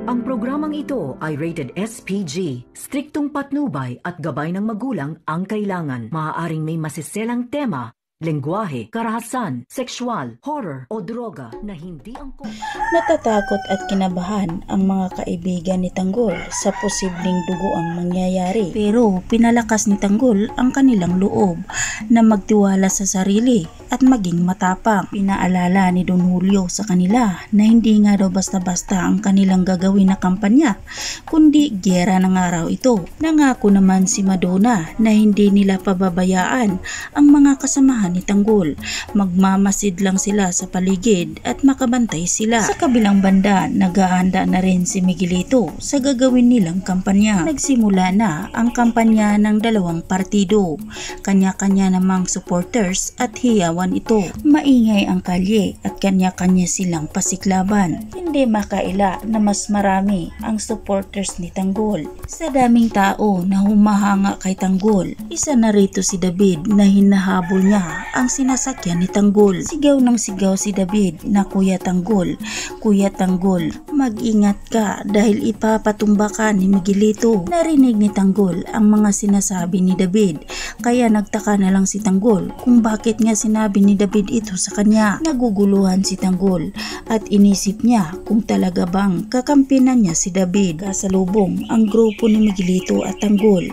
Ang programang ito ay rated SPG. Striktong patnubay at gabay ng magulang ang kailangan. Maaaring may masiselang tema, lengguwahe, karahasan, sexual, horror o droga na hindi angkop. Natatakot at kinabahan ang mga kaibigan ni Tanggol sa posibleng duguang mangyayari. Pero pinalakas ni Tanggol ang kanilang loob na magtiwala sa sarili at maging matapang. Pinaalala ni Don Julio sa kanila na hindi nga daw basta-basta ang kanilang gagawin na kampanya, kundi giyera ng araw ito. Nangako naman si Madonna na hindi nila pababayaan ang mga kasamahan ni Tanggol. Magmamasid lang sila sa paligid at makabantay sila. Sa kabilang banda, nag-aanda na rin si Miguelito sa gagawin nilang kampanya. Nagsimula na ang kampanya ng dalawang partido. Kanya-kanya namang supporters at hiyawan ito. Maingay ang kalye at kanya-kanya silang pasiklaban. Hindi makaila na mas marami ang supporters ni Tanggol. Sa daming tao na humahanga kay Tanggol, isa na rito si David na hinahabol niya ang sinasakyan ni Tanggol. Sigaw ng sigaw si David na Kuya Tanggol, Kuya Tanggol, mag-ingat ka dahil ipapatumba ka ni Miguelito. Narinig ni Tanggol ang mga sinasabi ni David, kaya nagtaka na lang si Tanggol kung bakit nga sinabi ni David ito sa kanya. Naguguluhan si Tanggol at inisip niya kung talaga bang kakampinan niya si David. Kasalubong ang grupo ni Miguelito at Tanggol.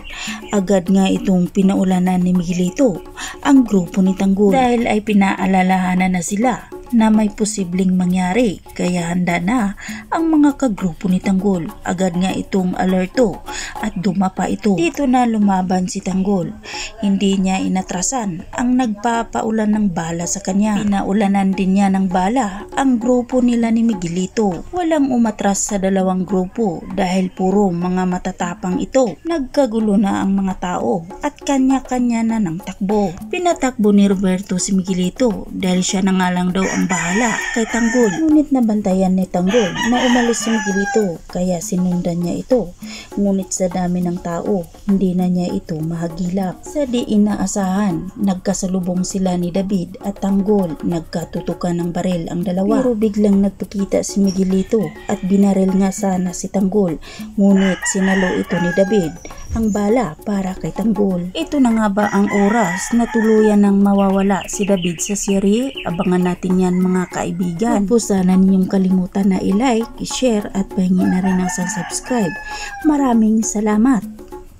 Agad nga itong pinaulanan ni Miguelito ang grupo ni Tanggol dahil ay pinaalalahanan na sila na may posibleng mangyari, kaya handa na ang mga kagrupo ni Tanggol. Agad nga itong alerto at dumapa ito. Dito na lumaban si Tanggol. Hindi niya inatrasan ang nagpapaulan ng bala sa kanya. Pinaulanan din niya ng bala ang grupo nila ni Miguelito. Walang umatras sa dalawang grupo dahil puro mga matatapang ito. Nagkagulo na ang mga tao at kanya-kanya na ng takbo. Pinatakbo ni Roberto si Miguelito dahil siya na nga lang daw ang bahala kay Tanggol. Ngunit nabantayan ni Tanggol na umalis si Miguelito, kaya sinundan niya ito. Ngunit sa dami ng tao, hindi na niya ito mahagilap. Sa di inaasahan, nagkasalubong sila ni David at Tanggol. Nagkatutukan ng baril ang dalawa. Pero biglang nagpakita si Miguelito at binaril nga sana si Tanggol. Ngunit sinalo ito ni David ang bala para kay Tanggol. Ito na nga ba ang oras na tuluyan ng mawawala si David sa serye? Abangan natin yan mga kaibigan. Huwag po sana ninyong kalimutan na i-like, i-share at pahingi na rin ang subscribe. Maraming salamat!